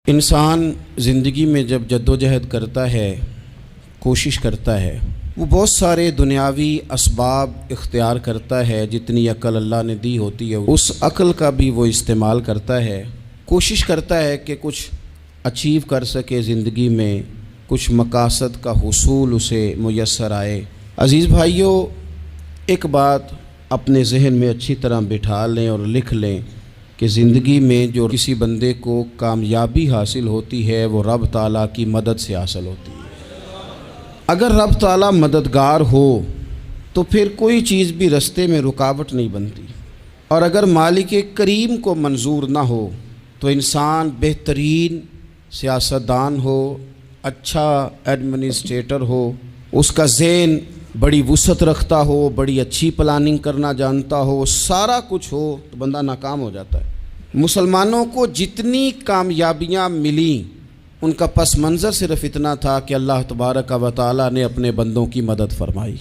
انسان زندگی میں جب جدوجہد کرتا ہے، کوشش کرتا ہے، وہ بہت سارے دنیاوی اسباب اختیار کرتا ہے۔ جتنی عقل اللہ نے دی ہوتی ہے اس عقل کا بھی وہ استعمال کرتا ہے، کوشش کرتا ہے کہ کچھ اچیو کر سکے زندگی میں، کچھ مقاصد کا حصول اسے میسر آئے۔ عزیز بھائیوں، ایک بات اپنے ذہن میں اچھی طرح بٹھا لیں اور لکھ لیں کہ زندگی میں جو کسی بندے کو کامیابی حاصل ہوتی ہے وہ رب تعالیٰ کی مدد سے حاصل ہوتی ہے۔ اگر رب تعالیٰ مددگار ہو تو پھر کوئی چیز بھی رستے میں رکاوٹ نہیں بنتی، اور اگر مالک کریم کو منظور نہ ہو تو انسان بہترین سیاستدان ہو، اچھا ایڈمنسٹریٹر ہو، اس کا ذہن بڑی وسعت رکھتا ہو، بڑی اچھی پلاننگ کرنا جانتا ہو، سارا کچھ ہو، تو بندہ ناکام ہو جاتا ہے۔ مسلمانوں کو جتنی کامیابیاں ملیں ان کا پس منظر صرف اتنا تھا کہ اللہ تبارک و تعالیٰ نے اپنے بندوں کی مدد فرمائی،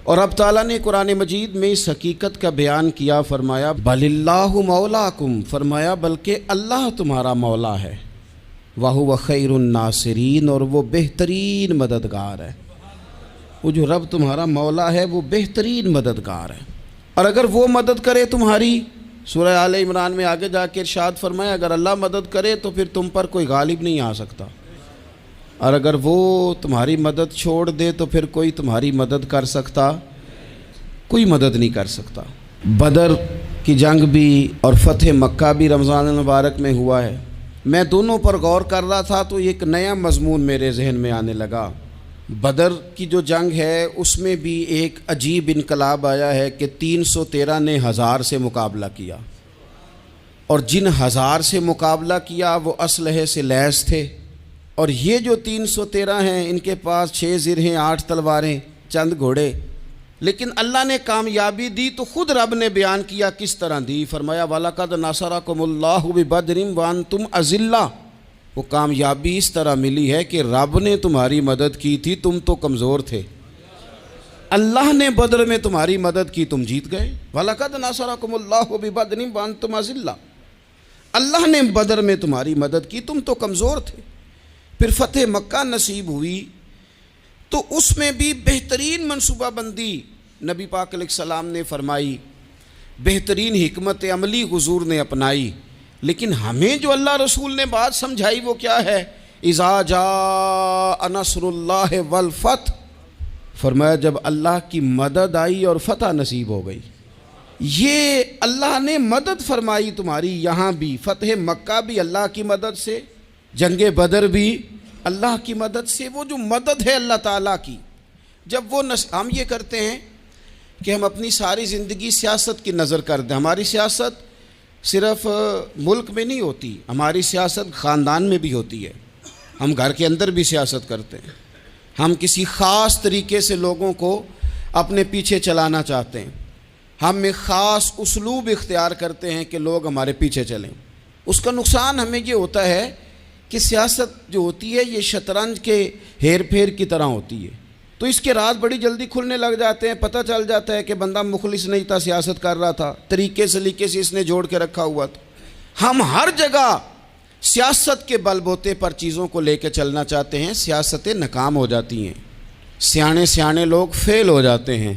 اور اب تعالیٰ نے قرآن مجید میں اس حقیقت کا بیان کیا، فرمایا بل اللہ مولاکم، فرمایا بلکہ اللہ تمہارا مولا ہے، وَهُوَ خَيْرُ النَّاصِرِينَ، اور وہ بہترین مددگار ہے۔ وہ جو رب تمہارا مولا ہے وہ بہترین مددگار ہے، اور اگر وہ مدد کرے تمہاری، سورہ آل عمران میں آگے جا کے ارشاد فرمایا اگر اللہ مدد کرے تو پھر تم پر کوئی غالب نہیں آ سکتا، اور اگر وہ تمہاری مدد چھوڑ دے تو پھر کوئی تمہاری مدد کر سکتا، کوئی مدد نہیں کر سکتا۔ بدر کی جنگ بھی اور فتح مکہ بھی رمضان المبارک میں ہوا ہے۔ میں دونوں پر غور کر رہا تھا تو ایک نیا مضمون میرے ذہن میں آنے لگا۔ بدر کی جو جنگ ہے اس میں بھی ایک عجیب انقلاب آیا ہے کہ 313 نے 1000 سے مقابلہ کیا، اور جن 1000 سے مقابلہ کیا وہ اسلحے سے لیس تھے، اور یہ جو 313 ہیں ان کے پاس 6 زرہیں، 8 تلواریں، چند گھوڑے، لیکن اللہ نے کامیابی دی تو خود رب نے بیان کیا کس طرح دی، فرمایا وَلَقَدْ نَصَرَكُمُ اللَّهُ بِبَدْرٍ وَأَنْتُمْ أَذِلَّةٌ۔ وہ کامیابی اس طرح ملی ہے کہ رب نے تمہاری مدد کی تھی، تم تو کمزور تھے، اللہ نے بدر میں تمہاری مدد کی، تم جیت گئے۔ وَلَقَدْ نَصَرَكُمُ اللَّهُ بِبَدْرٍ وَأَنْتُمْ أَذِلَّةٌ، اللہ نے بدر میں تمہاری مدد کی، تم تو کمزور تھے۔ پھر فتح مکہ نصیب ہوئی تو اس میں بھی بہترین منصوبہ بندی نبی پاک علیہ السلام نے فرمائی، بہترین حکمت عملی حضور نے اپنائی، لیکن ہمیں جو اللہ رسول نے بات سمجھائی وہ کیا ہے؟ اذا جاء نصر اللہ والفتح، فرمایا جب اللہ کی مدد آئی اور فتح نصیب ہو گئی۔ یہ اللہ نے مدد فرمائی تمہاری، یہاں بھی فتح مکہ بھی اللہ کی مدد سے، جنگ بدر بھی اللہ کی مدد سے۔ وہ جو مدد ہے اللہ تعالیٰ کی، جب وہ ہم یہ کرتے ہیں کہ ہم اپنی ساری زندگی سیاست کی نظر کر دیں۔ ہماری سیاست صرف ملک میں نہیں ہوتی، ہماری سیاست خاندان میں بھی ہوتی ہے، ہم گھر کے اندر بھی سیاست کرتے ہیں، ہم کسی خاص طریقے سے لوگوں کو اپنے پیچھے چلانا چاہتے ہیں، ہم ایک خاص اسلوب اختیار کرتے ہیں کہ لوگ ہمارے پیچھے چلیں۔ اس کا نقصان ہمیں یہ ہوتا ہے کہ سیاست جو ہوتی ہے یہ شطرنج کے ہیر پھیر کی طرح ہوتی ہے، تو اس کے راز بڑی جلدی کھلنے لگ جاتے ہیں، پتہ چل جاتا ہے کہ بندہ مخلص نہیں تھا، سیاست کر رہا تھا، طریقے سلیقے سے اس نے جوڑ کے رکھا ہوا تھا۔ ہم ہر جگہ سیاست کے بل بوتے پر چیزوں کو لے کے چلنا چاہتے ہیں، سیاستیں ناکام ہو جاتی ہیں، سیانے لوگ فیل ہو جاتے ہیں،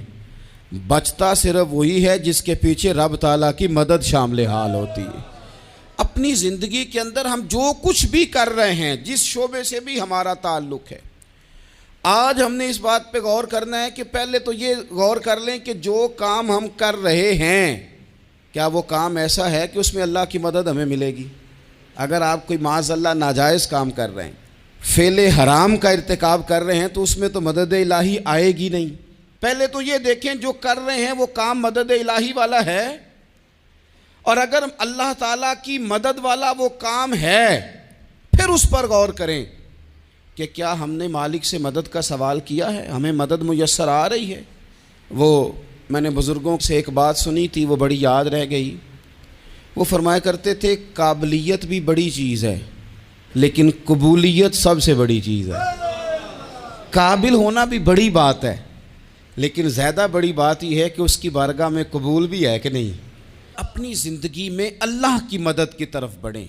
بچتا صرف وہی ہے جس کے پیچھے رب تعالیٰ کی مدد شامل حال ہوتی ہے۔ اپنی زندگی کے اندر ہم جو کچھ بھی کر رہے ہیں، جس شعبے سے بھی ہمارا تعلق ہے، آج ہم نے اس بات پہ غور کرنا ہے کہ پہلے تو یہ غور کر لیں کہ جو کام ہم کر رہے ہیں کیا وہ کام ایسا ہے کہ اس میں اللہ کی مدد ہمیں ملے گی؟ اگر آپ کوئی معاذ اللہ ناجائز کام کر رہے ہیں، فعل حرام کا ارتکاب کر رہے ہیں، تو اس میں تو مدد الہی آئے گی نہیں۔ پہلے تو یہ دیکھیں جو کر رہے ہیں وہ کام مدد الہی والا ہے، اور اگر اللہ تعالیٰ کی مدد والا وہ کام ہے پھر اس پر غور کریں کہ کیا ہم نے مالک سے مدد کا سوال کیا ہے، ہمیں مدد میسر آ رہی ہے۔ وہ میں نے بزرگوں سے ایک بات سنی تھی، وہ بڑی یاد رہ گئی۔ وہ فرمایا کرتے تھے قابلیت بھی بڑی چیز ہے لیکن قبولیت سب سے بڑی چیز ہے۔ قابل ہونا بھی بڑی بات ہے لیکن زیادہ بڑی بات یہ ہے کہ اس کی بارگاہ میں قبول بھی ہے کہ نہیں۔ اپنی زندگی میں اللہ کی مدد کی طرف بڑھیں،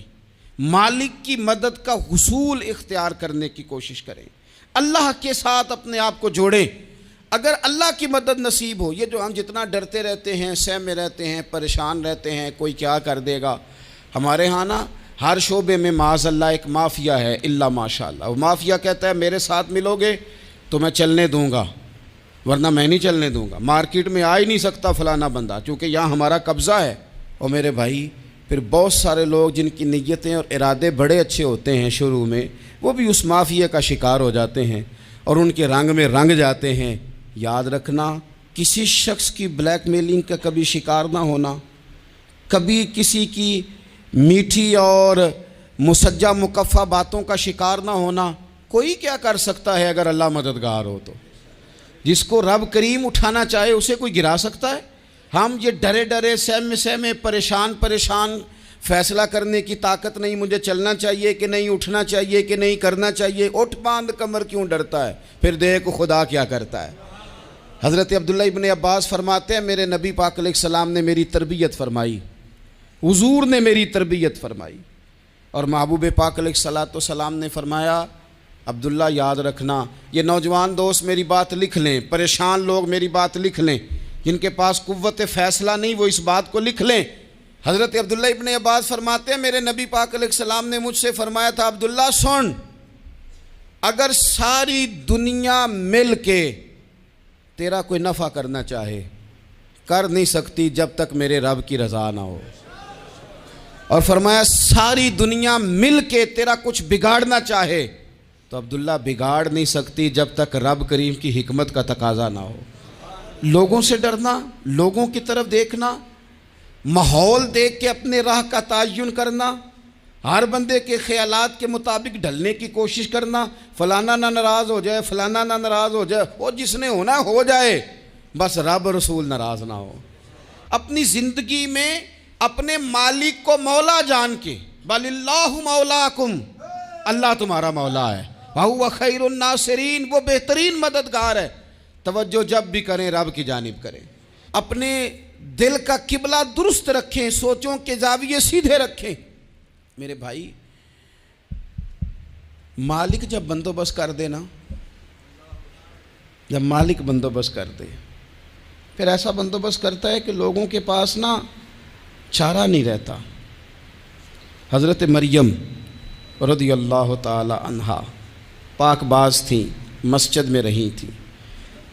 مالک کی مدد کا حصول اختیار کرنے کی کوشش کریں، اللہ کے ساتھ اپنے آپ کو جوڑیں۔ اگر اللہ کی مدد نصیب ہو، یہ جو ہم جتنا ڈرتے رہتے ہیں، سہمے رہتے ہیں، پریشان رہتے ہیں کوئی کیا کر دے گا، ہمارے ہاں نا ہر شعبے میں معاذ اللہ ایک مافیا ہے، الا ماشاء اللہ۔ وہ مافیا کہتا ہے میرے ساتھ ملو گے تو میں چلنے دوں گا، ورنہ میں نہیں چلنے دوں گا، مارکیٹ میں آ ہی نہیں سکتا فلانا بندہ، چونکہ یہاں ہمارا قبضہ ہے۔ اور میرے بھائی پھر بہت سارے لوگ جن کی نیتیں اور ارادے بڑے اچھے ہوتے ہیں شروع میں، وہ بھی اس مافیا کا شکار ہو جاتے ہیں اور ان کے رنگ میں رنگ جاتے ہیں۔ یاد رکھنا، کسی شخص کی بلیک میلنگ کا کبھی شکار نہ ہونا، کبھی کسی کی میٹھی اور مسجع مکفہ باتوں کا شکار نہ ہونا۔ کوئی کیا کر سکتا ہے اگر اللہ مددگار ہو تو؟ جس کو رب کریم اٹھانا چاہے اسے کوئی گرا سکتا ہے؟ ہم یہ ڈرے ڈرے سہمے پریشان فیصلہ کرنے کی طاقت نہیں، مجھے چلنا چاہیے کہ نہیں، اٹھنا چاہیے کہ نہیں، کرنا چاہیے، اٹھ باندھ کمر کیوں ڈرتا ہے؟ پھر دیکھ خدا کیا کرتا ہے۔ حضرت عبداللہ ابن عباس فرماتے ہیں میرے نبی پاک علیہ السلام نے میری تربیت فرمائی، حضور نے میری تربیت فرمائی، اور محبوب پاک علیہ السلام نے فرمایا عبداللہ یاد رکھنا، یہ نوجوان دوست میری بات لکھ لیں، پریشان لوگ میری بات لکھ لیں، جن کے پاس قوت فیصلہ نہیں وہ اس بات کو لکھ لیں۔ حضرت عبداللہ ابن عباس فرماتے ہیں میرے نبی پاک علیہ السلام نے مجھ سے فرمایا تھا عبداللہ سن، اگر ساری دنیا مل کے تیرا کوئی نفع کرنا چاہے کر نہیں سکتی جب تک میرے رب کی رضا نہ ہو، اور فرمایا ساری دنیا مل کے تیرا کچھ بگاڑنا چاہے تو عبداللہ بگاڑ نہیں سکتی جب تک رب کریم کی حکمت کا تقاضا نہ ہو۔ لوگوں سے ڈرنا، لوگوں کی طرف دیکھنا، ماحول دیکھ کے اپنے راہ کا تعین کرنا، ہر بندے کے خیالات کے مطابق ڈھلنے کی کوشش کرنا، فلانا نہ ناراض ہو جائے، فلانا نہ ناراض ہو جائے، وہ جس نے ہونا ہو جائے، بس رب رسول ناراض نہ ہو۔ اپنی زندگی میں اپنے مالک کو مولا جان کے، بل اللہ مولاکم، اللہ تمہارا مولا ہے، وَهُوَ خَيْرُ النَّاصِرِينَ، وہ بہترین مددگار ہے۔ توجہ جب بھی کریں رب کی جانب کریں، اپنے دل کا قبلہ درست رکھیں، سوچوں کے زاویے سیدھے رکھیں۔ میرے بھائی مالک جب بندوبست کر دے نا، جب مالک بندوبست کر دے پھر ایسا بندوبست کرتا ہے کہ لوگوں کے پاس نا چارہ نہیں رہتا۔ حضرت مریم رضی اللہ تعالی عنہا پاک باز تھیں، مسجد میں رہی تھیں،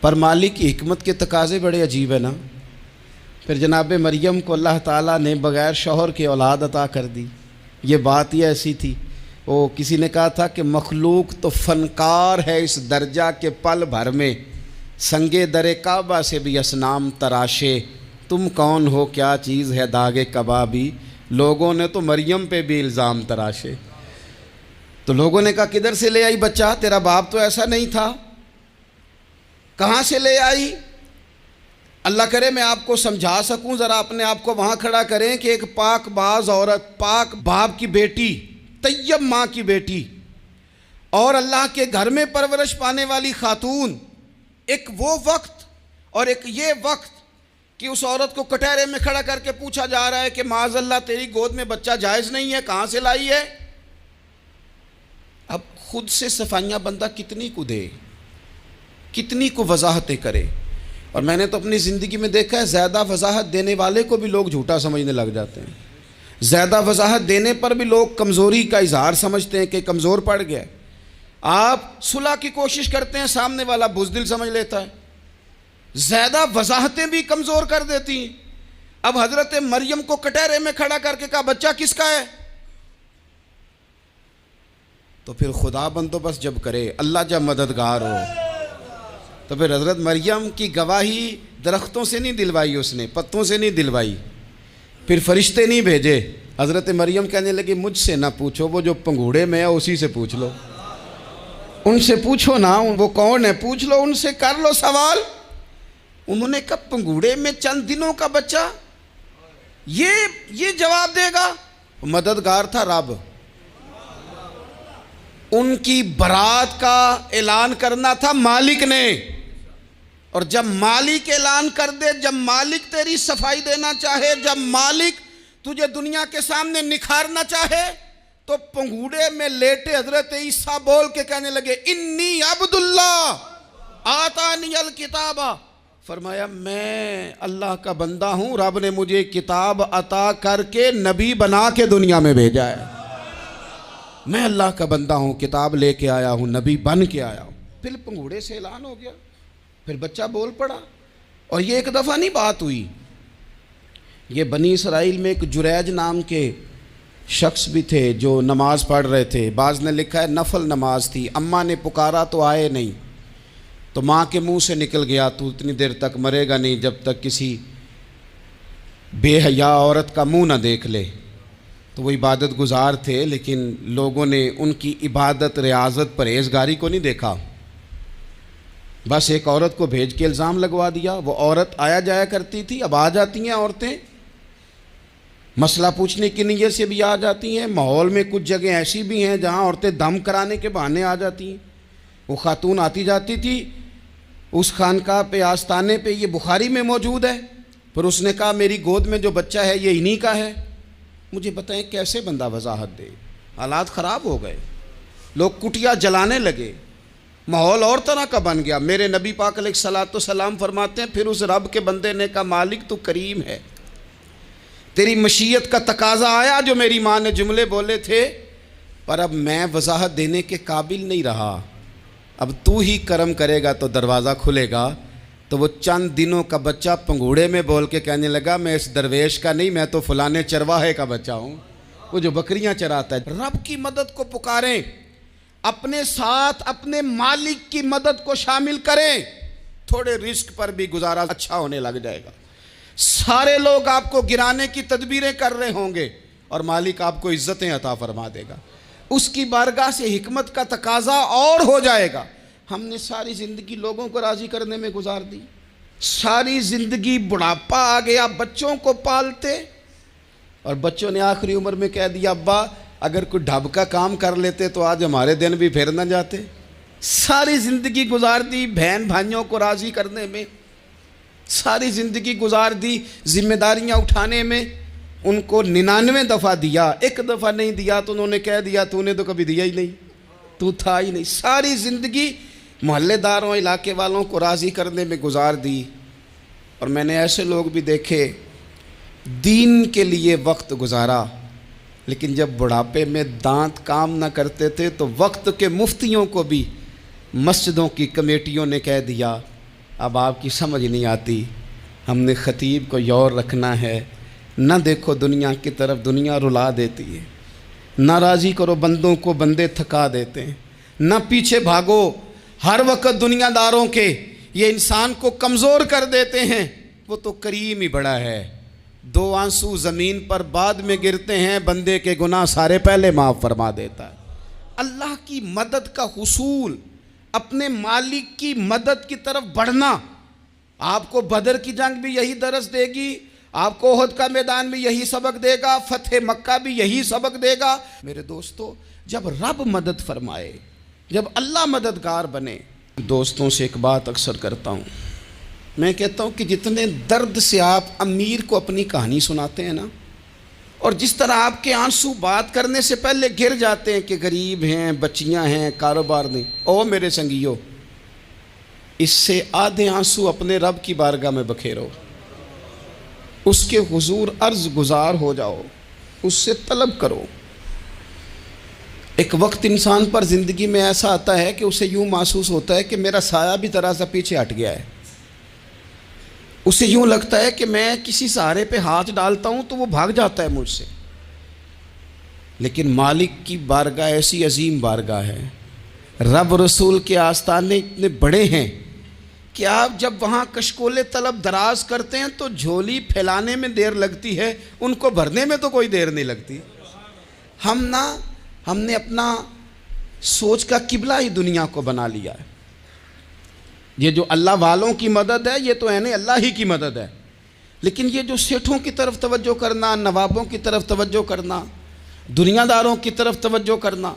پر مالک کی حکمت کے تقاضے بڑے عجیب ہیں نا۔ پھر جناب مریم کو اللہ تعالیٰ نے بغیر شوہر کے اولاد عطا کر دی۔ یہ بات ہی ایسی تھی، وہ کسی نے کہا تھا کہ مخلوق تو فنکار ہے اس درجہ کے پل بھر میں سنگے در کعبہ سے بھی اصنام تراشے، تم کون ہو کیا چیز ہے داغ کبابی، لوگوں نے تو مریم پہ بھی الزام تراشے۔ تو لوگوں نے کہا کدھر سے لے آئی بچہ، تیرا باپ تو ایسا نہیں تھا، کہاں سے لے آئی؟ اللہ کرے میں آپ کو سمجھا سکوں، ذرا اپنے آپ کو وہاں کھڑا کریں کہ ایک پاک باز عورت، پاک باپ کی بیٹی، طیب ماں کی بیٹی، اور اللہ کے گھر میں پرورش پانے والی خاتون، ایک وہ وقت اور ایک یہ وقت کہ اس عورت کو کٹہرے میں کھڑا کر کے پوچھا جا رہا ہے کہ معاذ اللہ تیری گود میں بچہ جائز نہیں ہے، کہاں سے لائی ہے؟ اب خود سے صفائیاں بندہ کتنی کو دے، کتنی کو وضاحتیں کرے۔ اور میں نے تو اپنی زندگی میں دیکھا ہے زیادہ وضاحت دینے والے کو بھی لوگ جھوٹا سمجھنے لگ جاتے ہیں، زیادہ وضاحت دینے پر بھی لوگ کمزوری کا اظہار سمجھتے ہیں کہ کمزور پڑ گیا۔ آپ صلح کی کوشش کرتے ہیں، سامنے والا بزدل سمجھ لیتا ہے، زیادہ وضاحتیں بھی کمزور کر دیتی ہیں۔ اب حضرت مریم کو کٹہرے میں کھڑا کر کے کہا بچہ کس کا ہے؟ تو پھر خدا بندوبست جب کرے، اللہ جب مددگار ہو، تو پھر حضرت مریم کی گواہی درختوں سے نہیں دلوائی، اس نے پتوں سے نہیں دلوائی، پھر فرشتے نہیں بھیجے۔ حضرت مریم کہنے لگی مجھ سے نہ پوچھو، وہ جو پنگوڑے میں ہے اسی سے پوچھ لو، ان سے پوچھو نا، وہ کون ہے پوچھ لو، ان سے کر لو سوال۔ انہوں نے کہا پنگوڑے میں چند دنوں کا بچہ، یہ جواب دے گا؟ مددگار تھا رب، ان کی برات کا اعلان کرنا تھا مالک نے، اور جب مالک اعلان کر دے، جب مالک تیری صفائی دینا چاہے، جب مالک تجھے دنیا کے سامنے نکھارنا چاہے، تو پنگوڑے میں لیٹے حضرت عیسیٰ بول کے کہنے لگے انی عبداللہ آتانی الکتاب، فرمایا میں اللہ کا بندہ ہوں، رب نے مجھے کتاب عطا کر کے نبی بنا کے دنیا میں بھیجا ہے، میں اللہ کا بندہ ہوں، کتاب لے کے آیا ہوں، نبی بن کے آیا ہوں۔ پھر پنگوڑے سے اعلان ہو گیا، پھر بچہ بول پڑا۔ اور یہ ایک دفعہ نہیں بات ہوئی، یہ بنی اسرائیل میں ایک جریج نام کے شخص بھی تھے جو نماز پڑھ رہے تھے، بعض نے لکھا ہے نفل نماز تھی، اماں نے پکارا تو آئے نہیں، تو ماں کے منہ سے نکل گیا تو اتنی دیر تک مرے گا نہیں جب تک کسی بے حیا عورت کا منہ نہ دیکھ لے۔ تو وہ عبادت گزار تھے، لیکن لوگوں نے ان کی عبادت، ریاضت، پرہیزگاری کو نہیں دیکھا، بس ایک عورت کو بھیج کے الزام لگوا دیا۔ وہ عورت آیا جایا کرتی تھی، اب آ جاتی ہیں عورتیں، مسئلہ پوچھنے کی نیت سے بھی آ جاتی ہیں۔ ماحول میں کچھ جگہ ایسی بھی ہیں جہاں عورتیں دم کرانے کے بہانے آ جاتی ہیں۔ وہ خاتون آتی جاتی تھی اس خانقاہ پہ، آستانے پہ، یہ بخاری میں موجود ہے، پھر اس نے کہا میری گود میں جو بچہ ہے یہ انہی کا ہے۔ مجھے بتائیں کیسے بندہ وضاحت دے؟ حالات خراب ہو گئے، لوگ کٹیا جلانے لگے، ماحول اور طرح کا بن گیا۔ میرے نبی پاک علیہ الصلوۃ والسلام فرماتے ہیں پھر اس رب کے بندے نے کہا مالک تو کریم ہے، تیری مشیت کا تقاضا آیا جو میری ماں نے جملے بولے تھے، پر اب میں وضاحت دینے کے قابل نہیں رہا، اب تو ہی کرم کرے گا تو دروازہ کھلے گا۔ تو وہ چند دنوں کا بچہ پنگوڑے میں بول کے کہنے لگا میں اس درویش کا نہیں، میں تو فلانے چرواہے کا بچہ ہوں، وہ جو بکریاں چراتا ہے۔ رب کی مدد کو پکاریں، اپنے ساتھ اپنے مالک کی مدد کو شامل کریں، تھوڑے رزق پر بھی گزارا اچھا ہونے لگ جائے گا۔ سارے لوگ آپ کو گرانے کی تدبیریں کر رہے ہوں گے اور مالک آپ کو عزتیں عطا فرما دے گا، اس کی بارگاہ سے حکمت کا تقاضا اور ہو جائے گا۔ ہم نے ساری زندگی لوگوں کو راضی کرنے میں گزار دی، ساری زندگی بڑھاپا آ گیا بچوں کو پالتے، اور بچوں نے آخری عمر میں کہہ دیا ابا اگر کوئی ڈھب کا کام کر لیتے تو آج ہمارے دن بھی پھر نہ جاتے۔ ساری زندگی گزار دی بہن بھائیوں کو راضی کرنے میں، ساری زندگی گزار دی ذمہ داریاں اٹھانے میں، ان کو 99 دفعہ دیا، ایک دفعہ نہیں دیا تو انہوں نے کہہ دیا تو نے تو کبھی دیا ہی نہیں، تو تھا ہی نہیں۔ ساری زندگی محلے داروں، علاقے والوں کو راضی کرنے میں گزار دی۔ اور میں نے ایسے لوگ بھی دیکھے دین کے لیے وقت گزارا، لیکن جب بڑھاپے میں دانت کام نہ کرتے تھے تو وقت کے مفتیوں کو بھی مسجدوں کی کمیٹیوں نے کہہ دیا اب آپ کی سمجھ نہیں آتی، ہم نے خطیب کو یور رکھنا ہے، نہ دیکھو دنیا کی طرف، دنیا رلا دیتی ہے، نہ راضی کرو بندوں کو، بندے تھکا دیتے ہیں، نہ پیچھے بھاگو ہر وقت دنیا داروں کے، یہ انسان کو کمزور کر دیتے ہیں۔ وہ تو کریم ہی بڑا ہے، 2 آنسو زمین پر بعد میں گرتے ہیں، بندے کے گناہ سارے پہلے معاف فرما دیتا ہے۔ اللہ کی مدد کا حصول، اپنے مالک کی مدد کی طرف بڑھنا، آپ کو بدر کی جنگ بھی یہی درس دے گی، آپ کو احد کا میدان بھی یہی سبق دے گا، فتح مکہ بھی یہی سبق دے گا۔ میرے دوستو جب رب مدد فرمائے، جب اللہ مددگار بنے، دوستوں سے ایک بات اکثر کرتا ہوں، میں کہتا ہوں کہ جتنے درد سے آپ امیر کو اپنی کہانی سناتے ہیں نا، اور جس طرح آپ کے آنسو بات کرنے سے پہلے گر جاتے ہیں کہ غریب ہیں، بچیاں ہیں، کاروبار نہیں، او میرے سنگیو، اس سے آدھے آنسو اپنے رب کی بارگاہ میں بکھیرو، اس کے حضور عرض گزار ہو جاؤ، اس سے طلب کرو۔ ایک وقت انسان پر زندگی میں ایسا آتا ہے کہ اسے یوں محسوس ہوتا ہے کہ میرا سایہ بھی ذرا سا پیچھے ہٹ گیا ہے، اسے یوں لگتا ہے کہ میں کسی سہارے پہ ہاتھ ڈالتا ہوں تو وہ بھاگ جاتا ہے مجھ سے، لیکن مالک کی بارگاہ ایسی عظیم بارگاہ ہے، رب رسول کے آستانے اتنے بڑے ہیں کہ آپ جب وہاں کشکول طلب دراز کرتے ہیں تو جھولی پھیلانے میں دیر لگتی ہے، ان کو بھرنے میں تو کوئی دیر نہیں لگتی۔ ہم نے اپنا سوچ کا قبلہ ہی دنیا کو بنا لیا ہے۔ یہ جو اللہ والوں کی مدد ہے یہ تو ہے نہیں، اللہ ہی کی مدد ہے، لیکن یہ جو سیٹھوں کی طرف توجہ کرنا، نوابوں کی طرف توجہ کرنا، دنیا داروں کی طرف توجہ کرنا،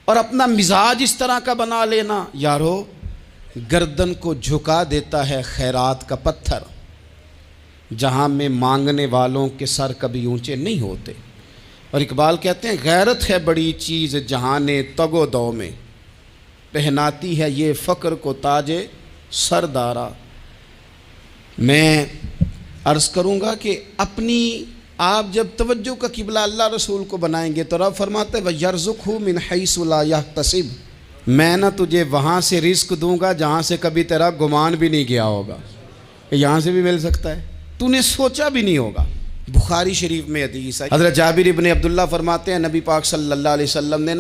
اور اپنا مزاج اس طرح کا بنا لینا، یارو گردن کو جھکا دیتا ہے خیرات کا پتھر، جہاں میں مانگنے والوں کے سر کبھی اونچے نہیں ہوتے۔ اور اقبال کہتے ہیں غیرت ہے بڑی چیز جہانے تگ و دو میں، پہناتی ہے یہ فقر کو تاج سردارا۔ میں عرض کروں گا کہ اپنی آپ جب توجہ کا قبلہ اللہ رسول کو بنائیں گے تو رب فرماتے ہیں وَيَرْزُقْهُ مِنْ حَيْثُ لَا يَحْتَسِبُ، میں نہ تجھے وہاں سے رزق دوں گا جہاں سے کبھی تیرا گمان بھی نہیں گیا ہوگا، یہاں سے بھی مل سکتا ہے، تو نے سوچا بھی نہیں ہوگا۔ بخاری شریف میں حدیث ہے، حضرت جابر ابن عبداللہ فرماتے ہیں نبی پاک صلی اللہ علیہ وسلم نے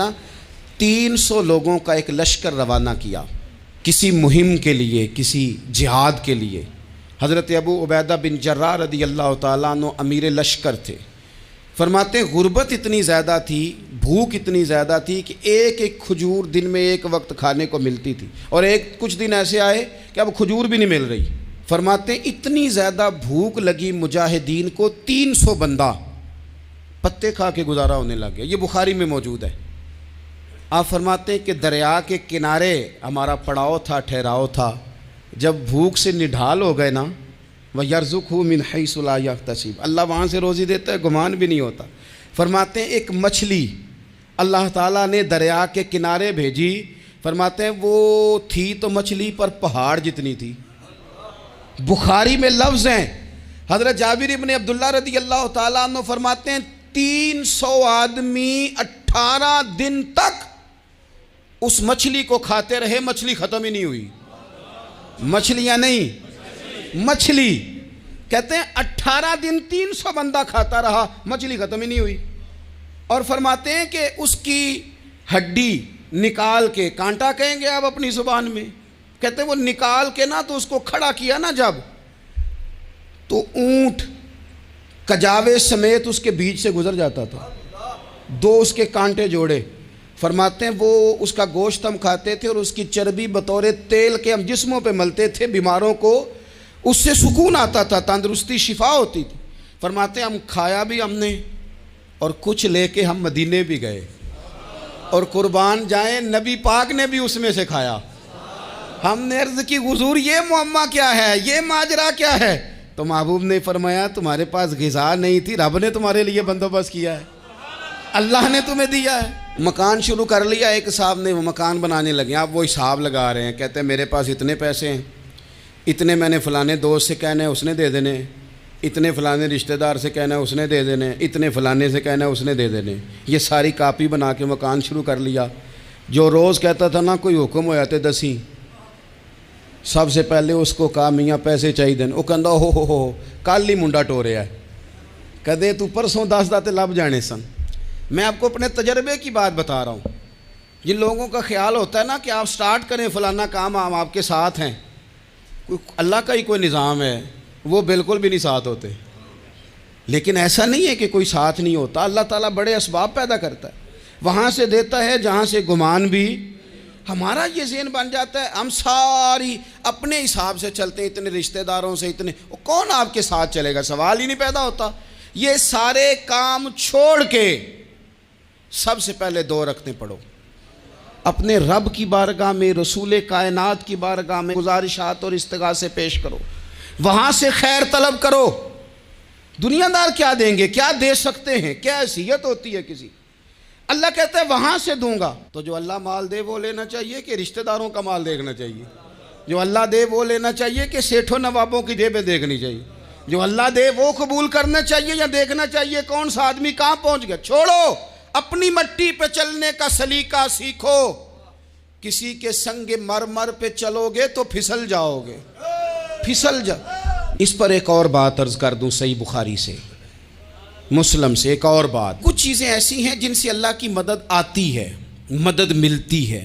300 لوگوں کا ایک لشکر روانہ کیا کسی مہم کے لیے، کسی جہاد کے لیے۔ حضرت ابو عبیدہ بن جراح رضی اللہ تعالیٰ عنہ امیر لشکر تھے۔ فرماتے ہیں غربت اتنی زیادہ تھی، بھوک اتنی زیادہ تھی کہ ایک ایک کھجور دن میں ایک وقت کھانے کو ملتی تھی، اور کچھ دن ایسے آئے کہ اب کھجور بھی نہیں مل رہی۔ فرماتے ہیں اتنی زیادہ بھوک لگی مجاہدین کو 300 بندہ پتے کھا کے گزارا ہونے لگ گیا۔ یہ بخاری میں موجود ہے۔ آپ فرماتے ہیں کہ دریا کے کنارے ہمارا پڑاؤ تھا، ٹھہراؤ تھا، جب بھوک سے نڈھال ہو گئے نا، وَيَرْزُقْهُ مِنْ حَيْثُ لَا يَحْتَسِبُ، اللہ وہاں سے روزی دیتا ہے، گمان بھی نہیں ہوتا۔ فرماتے ہیں ایک مچھلی اللہ تعالیٰ نے دریا کے کنارے بھیجی، فرماتے ہیں وہ تھی تو مچھلی پر پہاڑ جتنی تھی۔ بخاری میں لفظ ہیں، حضرت جابر ابن عبداللہ رضی اللہ تعالیٰ عنہ فرماتے ہیں 300 آدمی 18 دن تک اس مچھلی کو کھاتے رہے، مچھلی ختم ہی نہیں ہوئی۔ مچھلیاں نہیں، مچھلی کہتے ہیں 18 دن 300 بندہ کھاتا رہا، مچھلی ختم ہی نہیں ہوئی۔ اور فرماتے ہیں کہ اس کی ہڈی نکال کے، کانٹا کہیں گے آپ اپنی زبان میں، کہتے ہیں وہ نکال کے نا تو اس کو کھڑا کیا نا جب، تو اونٹ کجاوے سمیت اس کے بیچ سے گزر جاتا تھا، 2 اس کے کانٹے جوڑے۔ فرماتے ہیں وہ اس کا گوشت ہم کھاتے تھے اور اس کی چربی بطور تیل کے ہم جسموں پہ ملتے تھے، بیماروں کو اس سے سکون آتا تھا، تندرستی شفا ہوتی تھی۔ فرماتے ہیں ہم کھایا بھی ہم نے، اور کچھ لے کے ہم مدینے بھی گئے، اور قربان جائیں نبی پاک نے بھی اس میں سے کھایا۔ ہم نے عرض کی حضور یہ معمہ کیا ہے، یہ ماجرا کیا ہے؟ تو محبوب نے فرمایا تمہارے پاس غذا نہیں تھی، رب نے تمہارے لیے بندوبست کیا ہے، اللہ نے تمہیں دیا ہے۔ مکان شروع کر لیا، ایک صاحب نے وہ مکان بنانے لگے، آپ وہ حساب لگا رہے ہیں، کہتے ہیں میرے پاس اتنے پیسے ہیں، اتنے میں نے فلانے دوست سے کہنا ہے اس نے دے دینے، اتنے فلانے رشتہ دار سے کہنا ہے اس نے دے دینے، اتنے فلانے سے کہنا ہے اس نے دے دینے۔ یہ ساری کاپی بنا کے مکان شروع کر لیا۔ جو روز کہتا تھا نا کوئی حکم ہو جاتے 10 سب سے پہلے اس کو کہا میاں پیسے چاہیے دن، وہ کہندا ہو کل ہی منڈا ٹوریا ہے، کہتے تو پرسوں 10 داتے لب جانے سن۔ میں آپ کو اپنے تجربے کی بات بتا رہا ہوں۔ جن لوگوں کا خیال ہوتا ہے نا کہ آپ سٹارٹ کریں فلانا کام، ہم آپ کے ساتھ ہیں، اللہ کا ہی کوئی نظام ہے، وہ بالکل بھی نہیں ساتھ ہوتے۔ لیکن ایسا نہیں ہے کہ کوئی ساتھ نہیں ہوتا، اللہ تعالیٰ بڑے اسباب پیدا کرتا ہے، وہاں سے دیتا ہے جہاں سے گمان بھی۔ ہمارا یہ ذہن بن جاتا ہے ہم ساری اپنے حساب سے چلتے ہیں، اتنے رشتہ داروں سے، اتنے، کون آپ کے ساتھ چلے گا؟ سوال ہی نہیں پیدا ہوتا۔ یہ سارے کام چھوڑ کے سب سے پہلے 2 رکعتیں پڑھو، اپنے رب کی بارگاہ میں، رسول کائنات کی بارگاہ میں گزارشات اور استغاثے پیش کرو، وہاں سے خیر طلب کرو۔ دنیا دار کیا دیں گے، کیا دے سکتے ہیں، کیا حیثیت ہوتی ہے کسی؟ اللہ کہتا ہے وہاں سے دوں گا۔ تو جو اللہ مال دے وہ لینا چاہیے کہ رشتہ داروں کا مال دیکھنا چاہیے؟ جو اللہ دے وہ لینا چاہیے کہ سیٹھوں نوابوں کی جیبیں دیکھنی چاہیے؟ جو اللہ دے وہ قبول کرنا چاہیے یا دیکھنا چاہیے کون سا آدمی کہاں پہنچ گیا؟ چھوڑو، اپنی مٹی پہ چلنے کا سلیقہ سیکھو۔ کسی کے سنگ مرمر پہ چلو گے تو پھسل جاؤ گے، پھسل جاؤ۔ اس پر ایک اور بات عرض کر دوں، صحیح بخاری سے، مسلم سے ایک اور بات۔ کچھ چیزیں ایسی ہیں جن سے اللہ کی مدد آتی ہے، مدد ملتی ہے۔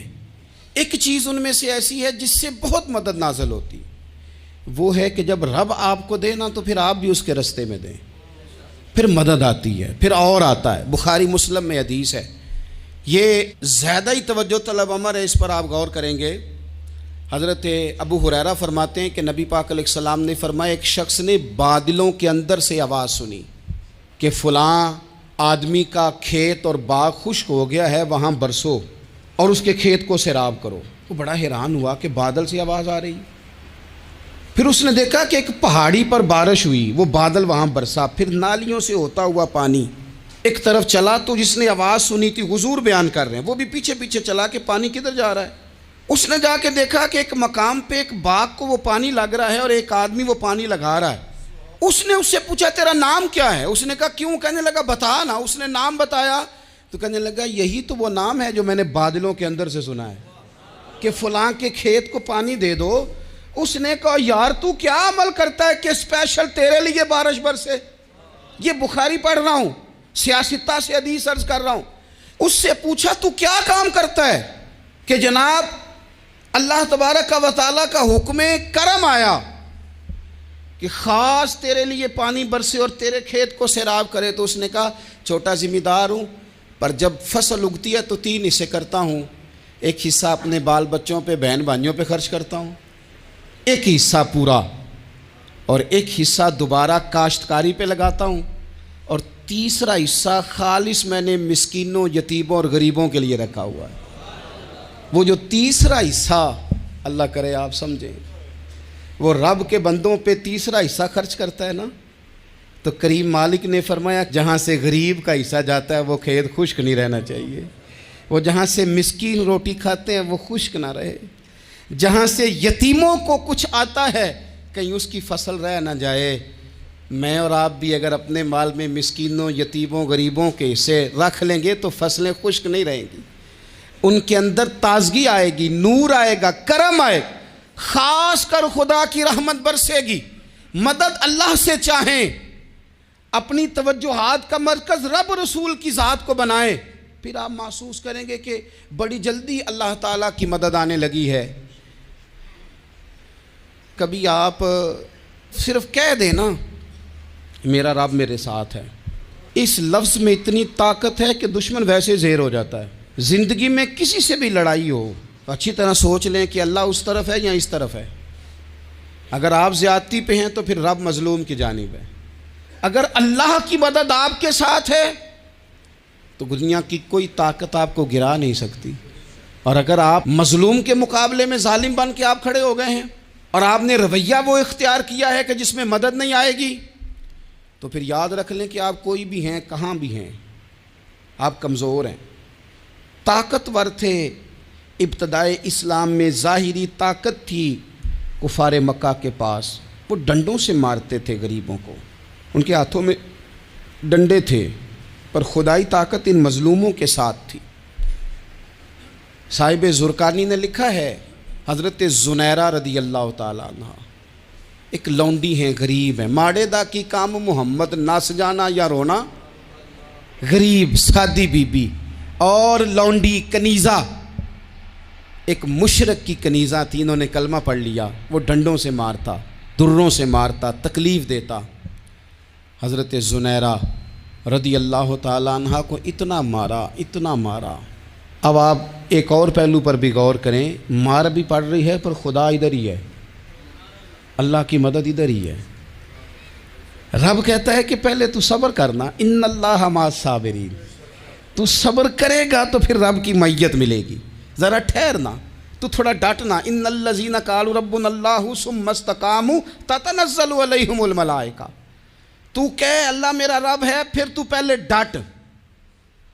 ایک چیز ان میں سے ایسی ہے جس سے بہت مدد نازل ہوتی، وہ ہے کہ جب رب آپ کو دے نا تو پھر آپ بھی اس کے رستے میں دیں، پھر مدد آتی ہے، پھر اور آتا ہے۔ بخاری مسلم میں حدیث ہے، یہ زیادہ ہی توجہ طلب امر ہے، اس پر آپ غور کریں گے۔ حضرت ابو ہریرہ فرماتے ہیں کہ نبی پاک علیہ السلام نے فرمایا ایک شخص نے بادلوں کے اندر سے آواز سنی کہ فلاں آدمی کا کھیت اور باغ خشک ہو گیا ہے، وہاں برسو اور اس کے کھیت کو سیراب کرو۔ وہ بڑا حیران ہوا کہ بادل سے آواز آ رہی۔ پھر اس نے دیکھا کہ ایک پہاڑی پر بارش ہوئی، وہ بادل وہاں برسا، پھر نالیوں سے ہوتا ہوا پانی ایک طرف چلا تو جس نے آواز سنی تھی حضور بیان کر رہے ہیں، وہ بھی پیچھے پیچھے چلا کہ پانی کدھر جا رہا ہے۔ اس نے جا کے دیکھا کہ ایک مقام پہ ایک باغ کو وہ پانی لگ رہا ہے اور ایک آدمی وہ پانی لگا رہا ہے۔ اس نے اس سے پوچھا تیرا نام کیا ہے؟ اس نے کہا کیوں؟ کہنے لگا بتا نا۔ اس نے نام بتایا تو کہنے لگا یہی تو وہ نام ہے جو میں نے بادلوں کے اندر سے سنا ہے کہ فلاں کے کھیت کو پانی دے دو۔ اس نے کہا یار تو کیا عمل کرتا ہے کہ اسپیشل تیرے لیے بارش برسے؟ یہ بخاری پڑھ رہا ہوں، سیاستہ سے حدیث عرض کر رہا ہوں۔ اس سے پوچھا تو کیا کام کرتا ہے کہ جناب اللہ تبارک و تعالیٰ کا حکم کرم آیا کہ خاص تیرے لیے پانی برسے اور تیرے کھیت کو سیراب کرے؟ تو اس نے کہا چھوٹا ذمہ دار ہوں، پر جب فصل اگتی ہے تو 3 حصے کرتا ہوں۔ ایک حصہ اپنے بال بچوں پہ، بہن بھائیوں پہ خرچ کرتا ہوں، ایک حصہ پورا، اور ایک حصہ دوبارہ کاشتکاری پہ لگاتا ہوں، اور تیسرا حصہ خالص میں نے مسکینوں، یتیموں اور غریبوں کے لیے رکھا ہوا ہے۔ وہ جو تیسرا حصہ اللہ کرے آپ سمجھیں، وہ رب کے بندوں پہ تیسرا حصہ خرچ کرتا ہے نا، تو کریم مالک نے فرمایا جہاں سے غریب کا حصہ جاتا ہے وہ کھیت خشک نہیں رہنا چاہیے، وہ جہاں سے مسکین روٹی کھاتے ہیں وہ خشک نہ رہے، جہاں سے یتیموں کو کچھ آتا ہے کہیں اس کی فصل رہ نہ جائے۔ میں اور آپ بھی اگر اپنے مال میں مسکینوں، یتیموں، غریبوں کے حصے رکھ لیں گے تو فصلیں خشک نہیں رہیں گی، ان کے اندر تازگی آئے گی، نور آئے گا، کرم آئے گا، خاص کر خدا کی رحمت برسے گی۔ مدد اللہ سے چاہیں، اپنی توجہات کا مرکز رب رسول کی ذات کو بنائیں، پھر آپ محسوس کریں گے کہ بڑی جلدی اللہ تعالیٰ کی مدد آنے لگی ہے۔ کبھی آپ صرف کہہ دیں نا میرا رب میرے ساتھ ہے، اس لفظ میں اتنی طاقت ہے کہ دشمن ویسے زیر ہو جاتا ہے۔ زندگی میں کسی سے بھی لڑائی ہو اچھی طرح سوچ لیں کہ اللہ اس طرف ہے یا اس طرف ہے۔ اگر آپ زیادتی پہ ہیں تو پھر رب مظلوم کی جانب ہے۔ اگر اللہ کی مدد آپ کے ساتھ ہے تو دنیا کی کوئی طاقت آپ کو گرا نہیں سکتی، اور اگر آپ مظلوم کے مقابلے میں ظالم بن کے آپ کھڑے ہو گئے ہیں اور آپ نے رویہ وہ اختیار کیا ہے کہ جس میں مدد نہیں آئے گی، تو پھر یاد رکھ لیں کہ آپ کوئی بھی ہیں، کہاں بھی ہیں، آپ کمزور ہیں۔ طاقتور تھے ابتدائے اسلام میں، ظاہری طاقت تھی کفار مکہ کے پاس، وہ ڈنڈوں سے مارتے تھے غریبوں کو، ان کے ہاتھوں میں ڈنڈے تھے، پر خدائی طاقت ان مظلوموں کے ساتھ تھی۔ صاحب زرقانی نے لکھا ہے حضرت زنیرہ رضی اللہ تعالیٰ عنہ ایک لونڈی ہیں، غریب ہیں، ماڑے دا کی کام محمد نس جانا یا رونا، غریب سادی بی بی اور لونڈی کنیزہ، ایک مشرک کی کنیزہ تھی، انہوں نے کلمہ پڑھ لیا، وہ ڈنڈوں سے مارتا، دروں سے مارتا، تکلیف دیتا۔ حضرت زنیرہ رضی اللہ تعالیٰ عنہ کو اتنا مارا، اتنا مارا۔ اب آپ ایک اور پہلو پر بھی غور کریں، مار بھی پڑ رہی ہے پر خدا ادھر ہی ہے، اللہ کی مدد ادھر ہی ہے۔ رب کہتا ہے کہ پہلے تو صبر کرنا، ان اللہ مع الصابرین، تو صبر کرے گا تو پھر رب کی معیت ملے گی، ذرا ٹھہرنا، تو تھوڑا ڈٹنا۔ ان الذین قالوا ربنا اللہ ثم استقاموا تتنزل علیہم الملائکہ، تو کہے اللہ میرا رب ہے، پھر تو پہلے ڈٹ،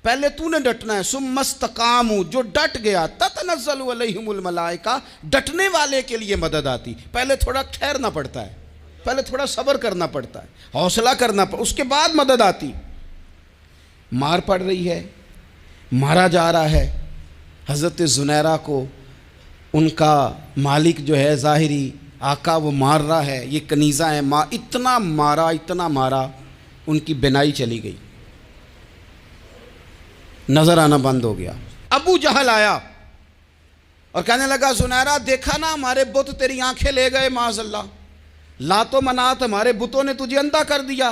پہلے تو نے ڈٹنا ہے۔ ثم استقاموا، جو ڈٹ گیا، تتنزل علیہم الملائکہ، ڈٹنے والے کے لیے مدد آتی، پہلے تھوڑا ٹھہرنا پڑتا ہے، پہلے تھوڑا صبر کرنا پڑتا ہے، حوصلہ کرنا پڑتا، اس کے بعد مدد آتی۔ مار پڑ رہی ہے، مارا جا رہا ہے حضرت زنیرہ کو، ان کا مالک جو ہے ظاہری آقا وہ مار رہا ہے، یہ کنیزہ ہے، اتنا مارا اتنا مارا، ان کی بینائی چلی گئی، نظر آنا بند ہو گیا۔ ابو جہل آیا اور کہنے لگا زنیرہ دیکھا نا ہمارے بت تیری آنکھیں لے گئے، معاذ اللہ، لات و منات ہمارے بتوں نے تجھے اندھا کر دیا۔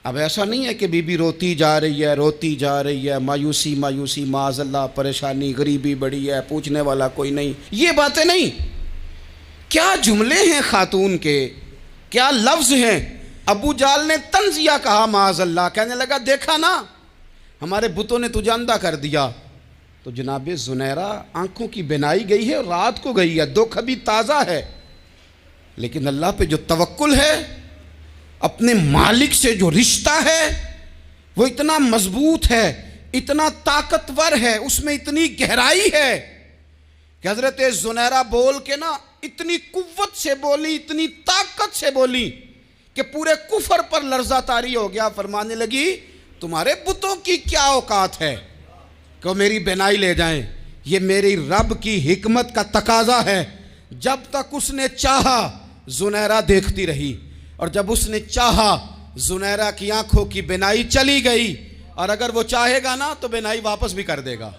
اب ایسا نہیں ہے کہ بی بی روتی جا رہی ہے، روتی جا رہی ہے، مایوسی مایوسی، معاذ اللہ، پریشانی، غریبی بڑی ہے، پوچھنے والا کوئی نہیں، یہ باتیں نہیں۔ کیا جملے ہیں خاتون کے، کیا لفظ ہیں۔ ابو جہل نے تنزیہ کہا، معاذ اللہ، کہنے لگا دیکھا نا ہمارے بتوں نے تجھے اندھا کر دیا۔ تو جناب زنیرہ آنکھوں کی بینائی گئی ہے اور رات کو گئی ہے، دکھ ابھی تازہ ہے، لیکن اللہ پہ جو توکل ہے، اپنے مالک سے جو رشتہ ہے، وہ اتنا مضبوط ہے، اتنا طاقتور ہے، اس میں اتنی گہرائی ہے کہ حضرت زنیرہ بول کے نا اتنی قوت سے بولی، اتنی طاقت سے بولی کہ پورے کفر پر لرزہ طاری ہو گیا۔ فرمانے لگی تمہارے بتوں کی کیا اوقات ہے کہ وہ میری بینائی لے جائیں؟ یہ میری رب کی حکمت کا تقاضا ہے۔ جب تک اس نے چاہا زنیرہ دیکھتی رہی، اور جب اس نے چاہا زنیرہ کی آنکھوں کی بینائی چلی گئی، اور اگر وہ چاہے گا نا تو بینائی واپس بھی کر دے گا۔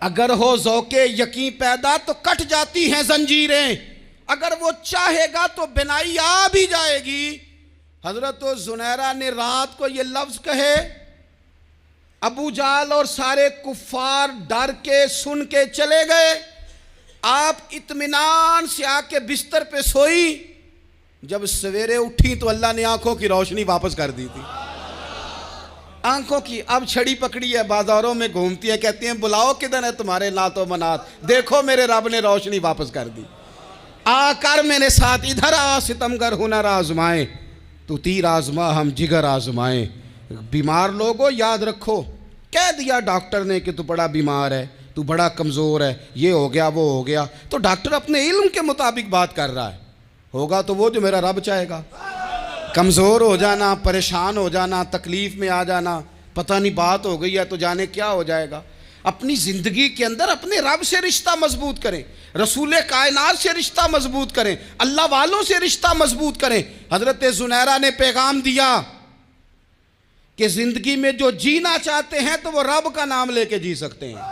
اگر ہو ذوق یقین پیدا تو کٹ جاتی ہیں زنجیریں، اگر وہ چاہے گا تو بینائی آ بھی جائے گی۔ حضرت زنیرہ نے رات کو یہ لفظ کہے، ابو جہل اور سارے کفار ڈر کے سن کے چلے گئے، آپ اطمینان سے آ کے بستر پہ سوئی۔ جب سویرے اٹھی تو اللہ نے آنکھوں کی روشنی واپس کر دی تھی۔ آنکھوں کی اب چھڑی پکڑی ہے، بازاروں میں گھومتی ہیں، کہتی ہیں بلاؤ کدھر ہے تمہارے نات و منات، دیکھو میرے رب نے روشنی واپس کر دی۔ آ کر میرے ساتھ ادھر آ، ستمگر ہنر آزمائیں، تو تیر آزما ہم جگر آزمائیں۔ بیمار لوگوں یاد رکھو، کہہ دیا ڈاکٹر نے کہ تو بڑا بیمار ہے، تو بڑا کمزور ہے، یہ ہو گیا وہ ہو گیا، تو ڈاکٹر اپنے علم کے مطابق بات کر رہا ہے، ہوگا تو وہ جو میرا رب چاہے گا۔ کمزور ہو جانا، پریشان ہو جانا، تکلیف میں آ جانا، پتہ نہیں بات ہو گئی ہے تو جانے کیا ہو جائے گا۔ اپنی زندگی کے اندر اپنے رب سے رشتہ مضبوط کریں، رسول کائنات سے رشتہ مضبوط کریں، اللہ والوں سے رشتہ مضبوط کریں۔ حضرت زنیرہ نے پیغام دیا کہ زندگی میں جو جینا چاہتے ہیں تو وہ رب کا نام لے کے جی سکتے ہیں،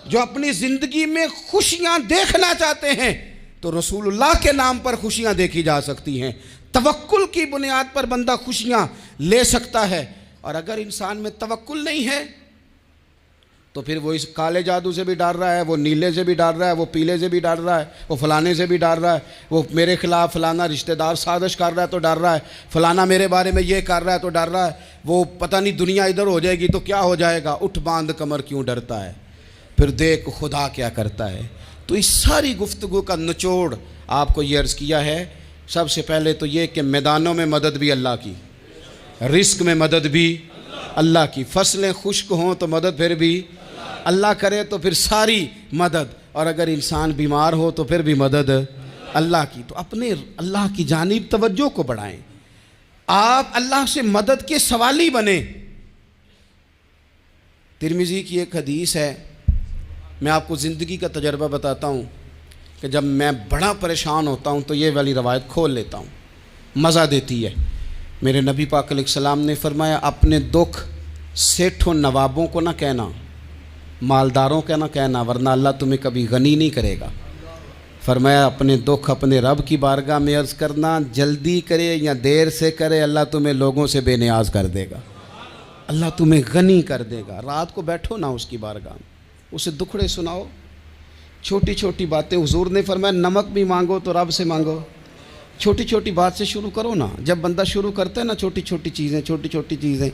جو اپنی زندگی میں خوشیاں دیکھنا چاہتے ہیں تو رسول اللہ کے نام پر خوشیاں دیکھی جا سکتی ہیں۔ توکل کی بنیاد پر بندہ خوشیاں لے سکتا ہے، اور اگر انسان میں توکل نہیں ہے تو پھر وہ اس کالے جادو سے بھی ڈر رہا ہے، وہ نیلے سے بھی ڈر رہا ہے، وہ پیلے سے بھی ڈر رہا ہے، وہ فلانے سے بھی ڈر رہا ہے، وہ میرے خلاف فلانا رشتہ دار سازش کر رہا ہے تو ڈر رہا ہے، فلانا میرے بارے میں یہ کر رہا ہے تو ڈر رہا ہے، وہ پتہ نہیں دنیا ادھر ہو جائے گی تو کیا ہو جائے گا، اٹھ باندھ کمر کیوں ڈرتا ہے، پھر دیکھ خدا کیا کرتا ہے۔ تو اس ساری گفتگو کا نچوڑ آپ کو یہ عرض کیا ہے، سب سے پہلے تو یہ کہ میدانوں میں مدد بھی اللہ کی، رزق میں مدد بھی اللہ کی، فصلیں خشک ہوں تو مدد پھر بھی اللہ کرے، تو پھر ساری مدد، اور اگر انسان بیمار ہو تو پھر بھی مدد اللہ کی۔ تو اپنے اللہ کی جانب توجہ کو بڑھائیں، آپ اللہ سے مدد کے سوالی بنیں۔ ترمذی کی ایک حدیث ہے، میں آپ کو زندگی کا تجربہ بتاتا ہوں کہ جب میں بڑا پریشان ہوتا ہوں تو یہ والی روایت کھول لیتا ہوں، مزہ دیتی ہے۔ میرے نبی پاک علیہ السلام نے فرمایا اپنے دکھ سیٹھوں نوابوں کو نہ کہنا، مالداروں کا نہ کہنا، ورنہ اللہ تمہیں کبھی غنی نہیں کرے گا۔ فرمایا اپنے دکھ اپنے رب کی بارگاہ میں عرض کرنا، جلدی کرے یا دیر سے کرے اللہ تمہیں لوگوں سے بے نیاز کر دے گا، اللہ تمہیں غنی کر دے گا۔ رات کو بیٹھو نا اس کی بارگاہ میں، اسے دکھڑے سناؤ، چھوٹی چھوٹی باتیں۔ حضور نے فرمایا نمک بھی مانگو تو رب سے مانگو، چھوٹی چھوٹی بات سے شروع کرو نا۔ جب بندہ شروع کرتا ہے نا چھوٹی چھوٹی چیزیں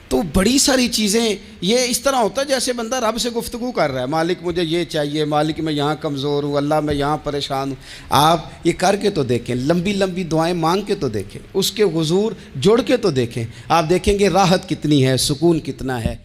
تو بڑی ساری چیزیں، یہ اس طرح ہوتا ہے جیسے بندہ رب سے گفتگو کر رہا ہے، مالک مجھے یہ چاہیے، مالک میں یہاں کمزور ہوں، اللہ میں یہاں پریشان ہوں۔ آپ یہ کر کے تو دیکھیں، لمبی لمبی دعائیں مانگ کے تو دیکھیں، اس کے حضور جوڑ کے تو دیکھیں، آپ دیکھیں گے راحت کتنی ہے، سکون کتنا ہے۔